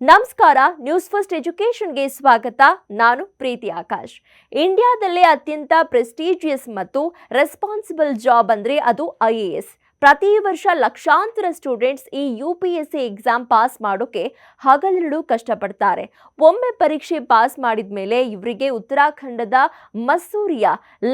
ನಮಸ್ಕಾರ. News first ಎಜುಕೇಷನ್ಗೆ ಸ್ವಾಗತ. ನಾನು ಪ್ರೀತಿ ಆಕಾಶ್. ಇಂಡಿಯಾದಲ್ಲೇ ಅತ್ಯಂತ ಪ್ರೆಸ್ಟೀಜಿಯಸ್ ಮತ್ತು ರೆಸ್ಪಾನ್ಸಿಬಲ್ ಜಾಬ್ ಅಂದ್ರೆ ಅದು IAS. ಪ್ರತಿ ವರ್ಷ ಲಕ್ಷಾಂತರ ಸ್ಟೂಡೆಂಟ್ಸ್ ಈ UPSC ಎಕ್ಸಾಮ್ ಪಾಸ್ ಮಾಡೋಕೆ ಹಗಲಿರುಳು ಕಷ್ಟಪಡ್ತಾರೆ. ಒಮ್ಮೆ ಪರೀಕ್ಷೆ ಪಾಸ್ ಮಾಡಿದ ಮೇಲೆ ಇವರಿಗೆ ಉತ್ತರಾಖಂಡದ ಮಸೂರಿಯ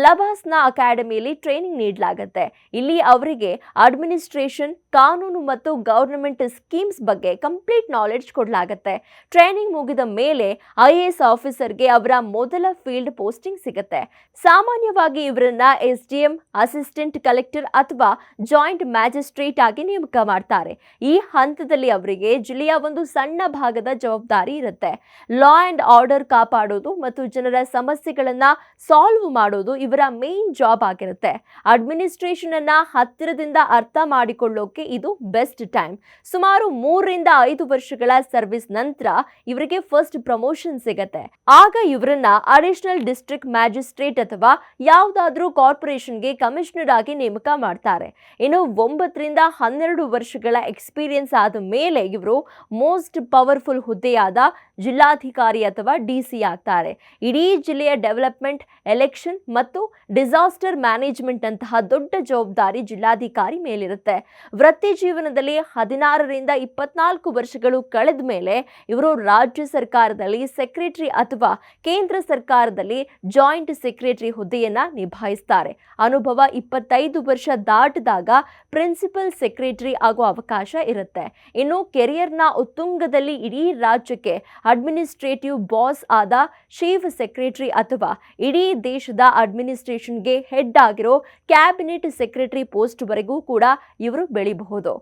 ಲಬಾಸ್ನ ಅಕಾಡೆಮಿಯಲ್ಲಿ ಟ್ರೈನಿಂಗ್ ನೀಡಲಾಗುತ್ತೆ. ಇಲ್ಲಿ ಅವರಿಗೆ ಅಡ್ಮಿನಿಸ್ಟ್ರೇಷನ್, ಕಾನೂನು ಮತ್ತು ಗವರ್ನಮೆಂಟ್ ಸ್ಕೀಮ್ಸ್ ಬಗ್ಗೆ ಕಂಪ್ಲೀಟ್ ನಾಲೆಡ್ಜ್ ಕೊಡಲಾಗುತ್ತೆ. ಟ್ರೈನಿಂಗ್ ಮುಗಿದ ಮೇಲೆ IAS ಆಫೀಸರ್ಗೆ ಅವರ ಮೊದಲ ಫೀಲ್ಡ್ ಪೋಸ್ಟಿಂಗ್ ಸಿಗುತ್ತೆ. ಸಾಮಾನ್ಯವಾಗಿ ಇವರನ್ನ SDM, ಅಸಿಸ್ಟೆಂಟ್ ಕಲೆಕ್ಟರ್ ಅಥವಾ ಜಾಯಿಂಟ್ ಮ್ಯಾಜಿಸ್ಟ್ರೇಟ್ ಆಗಿ ನೇಮಕ ಮಾಡ್ತಾರೆ. ಈ ಹಂತದಲ್ಲಿ ಅವರಿಗೆ ಜಿಲ್ಲೆಯ ಒಂದು ಸಣ್ಣ ಭಾಗದ ಜವಾಬ್ದಾರಿ ಇರುತ್ತೆ. ಲಾ ಅಂಡ್ ಆರ್ಡರ್ ಕಾಪಾಡೋದು ಮತ್ತು ಜನರ ಸಮಸ್ಯೆಗಳನ್ನ ಸಾಲ್ವ್ ಮಾಡೋದು ಇವರ ಮೇನ್ ಜಾಬ್ ಆಗಿರುತ್ತೆ. ಅಡ್ಮಿನಿಸ್ಟ್ರೇಷನ್ ಅನ್ನ ಹತ್ತಿರದಿಂದ ಅರ್ಥ ಮಾಡಿಕೊಳ್ಳೋಕೆ ಇದು ಬೆಸ್ಟ್ ಟೈಮ್. ಸುಮಾರು 3 ರಿಂದ 5 ವರ್ಷಗಳ ಸರ್ವಿಸ್ ನಂತರ ಇವರಿಗೆ ಫಸ್ಟ್ ಪ್ರಮೋಷನ್ ಸಿಗತ್ತೆ. ಆಗ ಇವರನ್ನ ಅಡಿಷನಲ್ ಡಿಸ್ಟ್ರಿಕ್ಟ್ ಮ್ಯಾಜಿಸ್ಟ್ರೇಟ್ ಅಥವಾ ಯಾವುದಾದ್ರೂ ಕಾರ್ಪೊರೇಷನ್ಗೆ ಕಮಿಷನರ್ ಆಗಿ ನೇಮಕ ಮಾಡ್ತಾರೆ. ಇನ್ನು 9 ರಿಂದ 12 ವರ್ಷಗಳ ಎಕ್ಸ್ಪೀರಿಯನ್ಸ್ ಆದ ಮೇಲೆ ಇವರು ಮೋಸ್ಟ್ ಪವರ್ಫುಲ್ ಹುದ್ದೆಯಾದ ಜಿಲ್ಲಾಧಿಕಾರಿ ಅಥವಾ DC ಆಗ್ತಾರೆ. ಇಡೀ ಜಿಲ್ಲೆಯ ಡೆವಲಪ್ಮೆಂಟ್, ಎಲೆಕ್ಷನ್ ಮತ್ತು ಡಿಸಾಸ್ಟರ್ ಮ್ಯಾನೇಜ್ಮೆಂಟ್ ಅಂತಹ ದೊಡ್ಡ ಜವಾಬ್ದಾರಿ ಜಿಲ್ಲಾಧಿಕಾರಿ ಮೇಲಿರುತ್ತೆ. ವೃತ್ತಿ ಜೀವನದಲ್ಲಿ 16 ರಿಂದ 24 ವರ್ಷಗಳು ಕಳೆದ ಮೇಲೆ ಇವರು ರಾಜ್ಯ ಸರ್ಕಾರದಲ್ಲಿ ಸೆಕ್ರೆಟರಿ ಅಥವಾ ಕೇಂದ್ರ ಸರ್ಕಾರದಲ್ಲಿ ಜಾಯಿಂಟ್ ಸೆಕ್ರೆಟರಿ ಹುದ್ದೆಯನ್ನ ನಿಭಾಯಿಸ್ತಾರೆ. ಅನುಭವ 25 ವರ್ಷ ದಾಟಿದಾಗ ಪ್ರಿನ್ಸಿಪಲ್ ಸೆಕ್ರೆಟರಿ ಆಗೋ ಅವಕಾಶ ಇರುತ್ತೆ. ಇನ್ನು ಕೆರಿಯರ್ನ ಉತ್ತುಂಗದಲ್ಲಿ ಇಡೀ ರಾಜ್ಯಕ್ಕೆ ಅಡ್ಮಿನಿಸ್ಟ್ರೇಟಿವ್ ಬಾಸ್ ಆದ ಚೀಫ್ ಸೆಕ್ರೆಟರಿ ಅಥವಾ ಇಡೀ ದೇಶದ ಅಡ್ಮಿನಿಸ್ಟ್ರೇಷನ್ಗೆ ಹೆಡ್ ಆಗಿರೋ ಕ್ಯಾಬಿನೆಟ್ ಸೆಕ್ರೆಟರಿ ಪೋಸ್ಟ್ ವರೆಗೂ ಕೂಡ ಇವರು ಬೆಳಿಬಹುದು.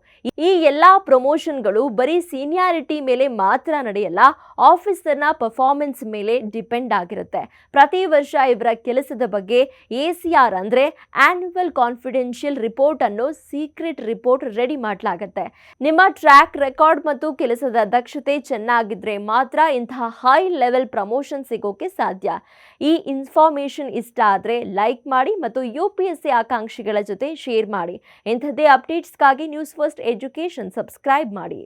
ಈ ಎಲ್ಲಾ ಪ್ರಮೋಷನ್ಗಳು ಬರೀ ಸೀನಿಯಾರಿಟಿ ಮೇಲೆ ಮಾತ್ರ ನಡೆಯಲ್ಲ, ಆಫೀಸರ್ನ ಪರ್ಫಾರ್ಮೆನ್ಸ್ ಮೇಲೆ ಡಿಪೆಂಡ್ ಆಗಿರುತ್ತೆ. ಪ್ರತಿ ವರ್ಷ ಇವರ ಕೆಲಸದ ಬಗ್ಗೆ ACR ಅಂದ್ರೆ ಆನ್ಯುವಲ್ ಕಾನ್ಫಿಡೆನ್ಷಿಯಲ್ ರಿಪೋರ್ಟ್ ಅನ್ನು ಸೀಕ್ರೆಟ್ ರಿಪೋರ್ಟ್ ರೆಡಿ ಮಾಡಲಾಗುತ್ತೆ. ನಿಮ್ಮ ಟ್ರ್ಯಾಕ್ ರೆಕಾರ್ಡ್ ಮತ್ತು ಕೆಲಸದ ದಕ್ಷತೆ ಚೆನ್ನಾಗಿದ್ರೆ ಮಾತ್ರ ಇಂತಹ ಹೈ ಲೆವೆಲ್ ಪ್ರಮೋಷನ್ ಸಿಗೋಕೆ ಸಾಧ್ಯ. ಈ ಇನ್ಫಾರ್ಮೇಶನ್ ಇಷ್ಟ ಆದ್ರೆ ಲೈಕ್ ಮಾಡಿ ಮತ್ತು UPSC ಆಕಾಂಕ್ಷಿಗಳ ಜೊತೆ ಶೇರ್ ಮಾಡಿ. ಇಂಥದ್ದೇ ಅಪ್ಡೇಟ್ಸ್ಗಾಗಿ ನ್ಯೂಸ್ ಫಸ್ಟ್ ಎಜುಕೇಷನ್ ಸಬ್ಸ್ಕ್ರೈಬ್ ಮಾಡಿ.